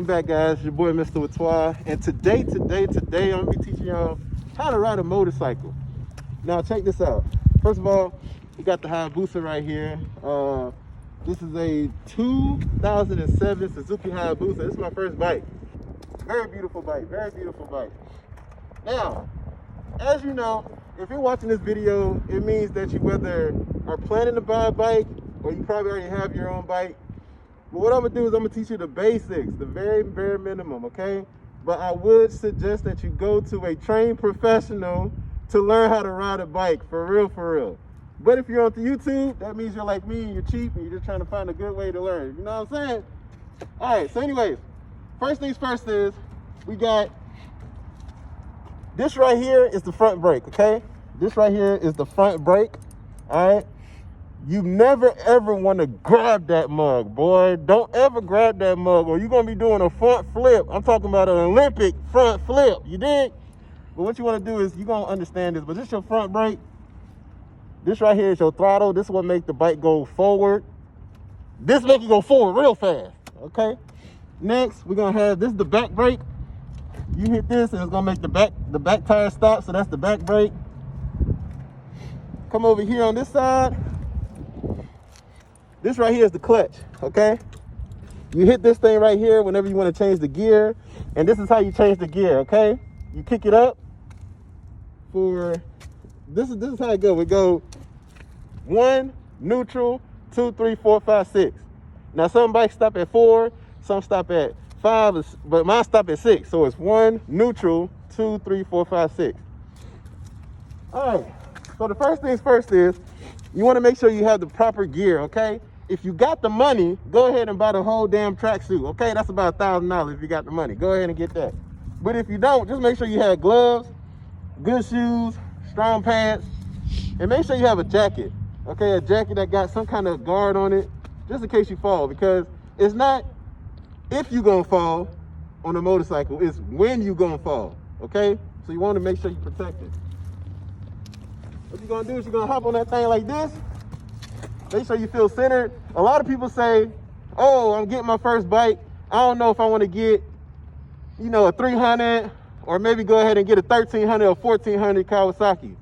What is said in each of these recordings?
back, guys. It's your boy Mr. Whaatwaa, and today I'm gonna be teaching y'all how to ride a motorcycle. Now check this out. First of all, we got the Hayabusa right here. This is a 2007 Suzuki Hayabusa. This is my first bike. Very beautiful bike, very beautiful bike. Now, as you know, if you're watching this video, it means that you whether are planning to buy a bike or you probably already have your own bike. But what I'm gonna do is I'm gonna teach you the basics, the very bare minimum, okay? But I would suggest that you go to a trained professional to learn how to ride a bike, for real, for real. But if you're on YouTube, that means you're like me and you're cheap and you're just trying to find a good way to learn. You know what I'm saying? All right, so anyways, first things first is we got this right here is the front brake, okay? This right here is the front brake, all right? You never ever want to grab that mug, boy. Don't ever grab that mug or you're going to be doing a front flip. I'm talking about an Olympic front flip, you dig? But what you want to do is you're going to understand this, but this is your front brake. This right here is your throttle. This is what makes the bike go forward. This makes it go forward real fast, okay? Next, we're going to have, this is the back brake. You hit this and it's going to make the back tire stop, so that's the back brake. Come over here on this side. This right here is the clutch, okay? You hit this thing right here whenever you want to change the gear, and this is how you change the gear, okay? You kick it up for, this is how it goes. We go 1, neutral, 2, 3, 4, 5, 6. Now some bikes stop at 4, some stop at 5, but mine stop at 6. So it's 1, neutral, 2, 3, 4, 5, 6. All right, so the first things first is you want to make sure you have the proper gear, okay? If you got the money, go ahead and buy the whole damn tracksuit, okay? That's about $1,000 if you got the money. Go ahead and get that. But if you don't, just make sure you have gloves, good shoes, strong pants, and make sure you have a jacket, okay? A jacket that got some kind of guard on it, just in case you fall, because it's not if you're gonna fall on a motorcycle, it's when you're gonna fall, okay? So you want to make sure you're protected. What you're gonna do is you're gonna hop on that thing like this. Make sure you feel centered. A lot of people say, oh, I'm getting my first bike. I don't know if I want to get, you know, a 300 or maybe go ahead and get a 1300 or 1400 Kawasaki.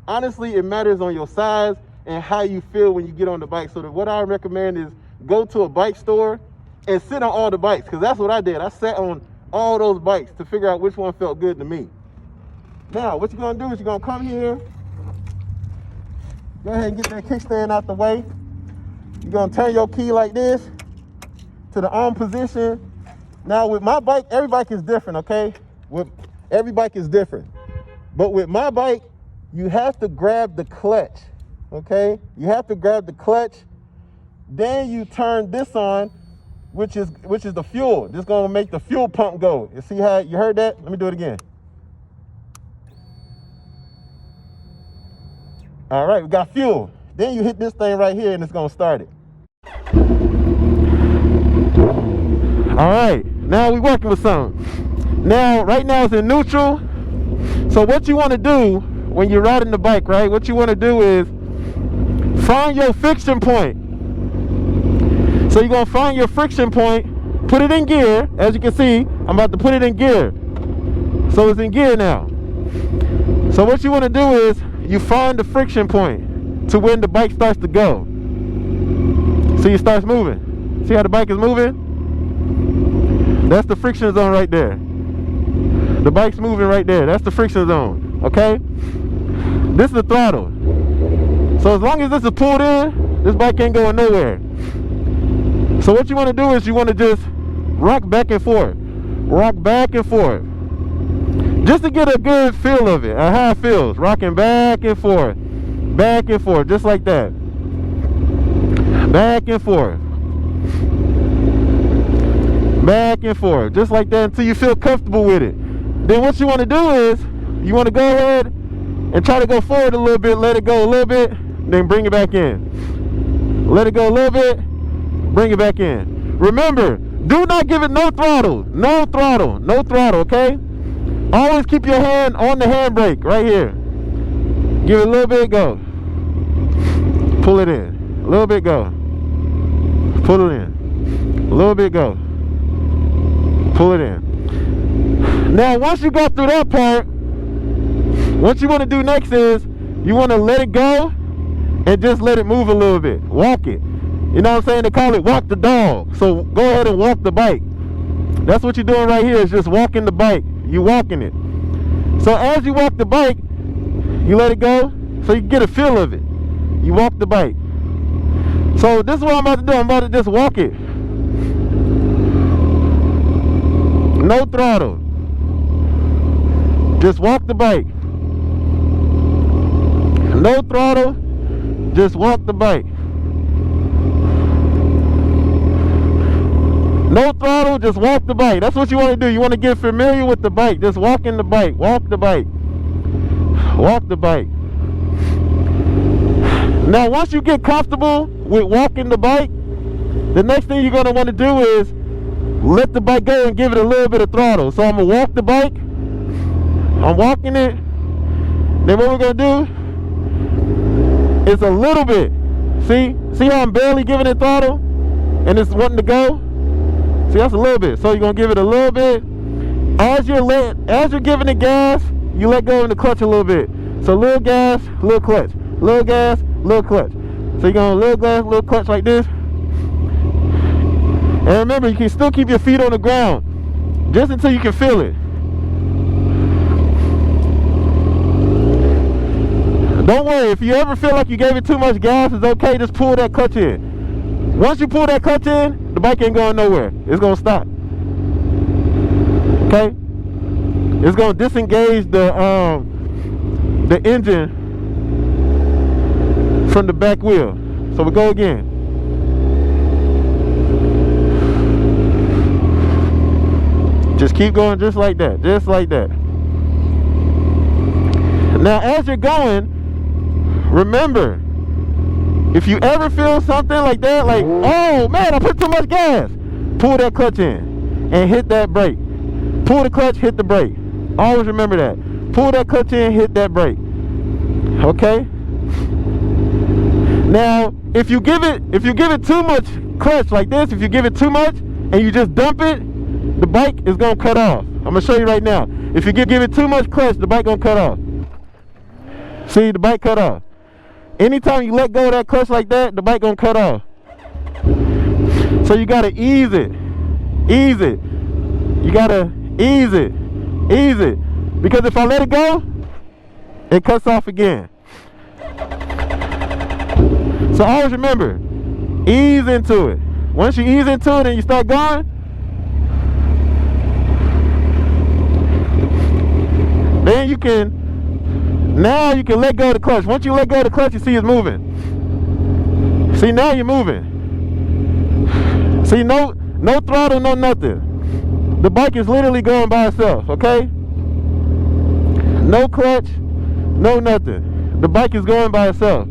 Honestly, it matters on your size and how you feel when you get on the bike. So what I recommend is go to a bike store and sit on all the bikes, because that's what I did. I sat on all those bikes to figure out which one felt good to me. Now, what you're gonna do is you're gonna come here. Go ahead and get that kickstand out the way. You're gonna turn your key like this to the on position. Now with my bike, every bike is different, okay? Every bike is different. But with my bike, you have to grab the clutch, okay? You have to grab the clutch. Then you turn this on, which is the fuel. This is gonna make the fuel pump go. You see how, you heard that? Let me do it again. All right, we got fuel. Then you hit this thing right here and it's gonna start it. All right, now we're working with something. Now, right now it's in neutral. So what you wanna do when you're riding the bike, right? What you wanna do is find your friction point. So you're gonna find your friction point, put it in gear. As you can see, I'm about to put it in gear. So it's in gear now. So what you wanna do is you find the friction point to when the bike starts to go. So it starts moving. See how the bike is moving? That's the friction zone right there. The bike's moving right there. That's the friction zone, okay? This is the throttle. So as long as this is pulled in, this bike ain't going nowhere. So what you want to do is you want to just rock back and forth. Rock back and forth. Just to get a good feel of it, how it feels. Rocking back and forth, just like that. Back and forth. Back and forth, just like that until you feel comfortable with it. Then what you want to do is, you want to go ahead and try to go forward a little bit, let it go a little bit, then bring it back in. Let it go a little bit, bring it back in. Remember, do not give it no throttle, okay? Always keep your hand on the handbrake right here. Give it a little bit, go. Pull it in. A little bit, go. Pull it in. A little bit, go. Pull it in. Now, once you got through that part, what you want to do next is you want to let it go and just let it move a little bit. Walk it. You know what I'm saying? They call it walk the dog. So go ahead and walk the bike. That's what you're doing right here, is just walking the bike. You're walking it. So as you walk the bike, you let it go so you can get a feel of it. You walk the bike. So this is what I'm about to do. I'm about to just walk it. No throttle. Just walk the bike. No throttle. Just walk the bike. No throttle, just walk the bike. That's what you want to do. You want to get familiar with the bike. Just walking the bike. Walk the bike. Walk the bike. Now, once you get comfortable with walking the bike, the next thing you're going to want to do is let the bike go and give it a little bit of throttle. So I'm going to walk the bike. I'm walking it. Then what we're going to do is a little bit. See how I'm barely giving it throttle? And it's wanting to go? See, that's a little bit. So you're going to give it a little bit. As you're giving it gas, you let go in the clutch a little bit. So little gas, little clutch. Little gas, little clutch. So you're going little gas, little clutch like this. And remember, you can still keep your feet on the ground just until you can feel it. Don't worry, if you ever feel like you gave it too much gas, it's okay, just pull that clutch in. Once you pull that clutch in, the bike ain't going nowhere. It's going to stop. Okay? It's going to disengage the engine from the back wheel. So we go again. Just keep going just like that. Just like that. Now, as you're going, remember, if you ever feel something like that, like, oh man, I put too much gas, pull that clutch in and hit that brake. Pull the clutch, hit the brake. Always remember that. Pull that clutch in, hit that brake. Okay? Now, if you give it too much clutch like this, if you give it too much and you just dump it, the bike is gonna cut off. I'm gonna show you right now. If you give it too much clutch, the bike gonna cut off. See, the bike cut off. Anytime you let go of that clutch like that, the bike gonna cut off. So you gotta ease it. Ease it. You gotta ease it. Ease it. Because if I let it go, it cuts off again. So always remember, ease into it. Once you ease into it and you start going, then you can let go of the clutch. Once you let go of the clutch, you see it's moving. See, now you're moving. See, no throttle, no nothing. The bike is literally going by itself, okay? No clutch, no nothing. The bike is going by itself.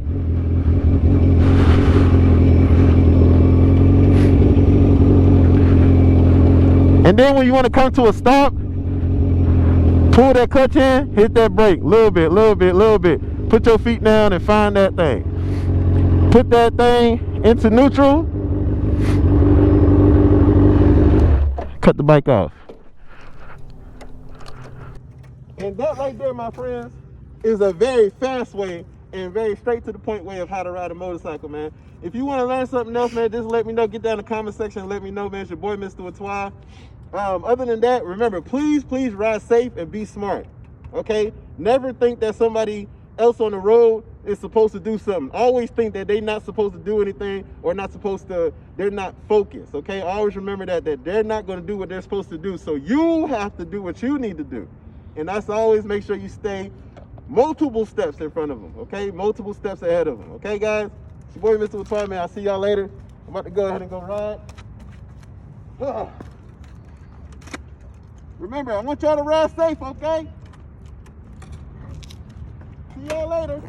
And then when you want to come to a stop, pull that clutch in, hit that brake, little bit, little bit, little bit. Put your feet down and find that thing. Put that thing into neutral. Cut the bike off. And that right there, my friends, is a very fast way and very straight to the point way of how to ride a motorcycle, man. If you want to learn something else, man, just let me know. Get down in the comment section and let me know, man. It's your boy, Mr. Whaatwaa. Other than that, remember, please ride safe and be smart, okay? Never think that somebody else on the road is supposed to do something. Always think that they're not supposed to do anything or they're not focused, okay? Always remember that they're not going to do what they're supposed to do. So you have to do what you need to do. And that's always make sure you stay multiple steps in front of them, okay? Multiple steps ahead of them, okay, guys? It's your boy, Mr. Whaatwaa, man. I'll see y'all later. I'm about to go ahead and go ride. Remember, I want y'all to ride safe, okay? See y'all later.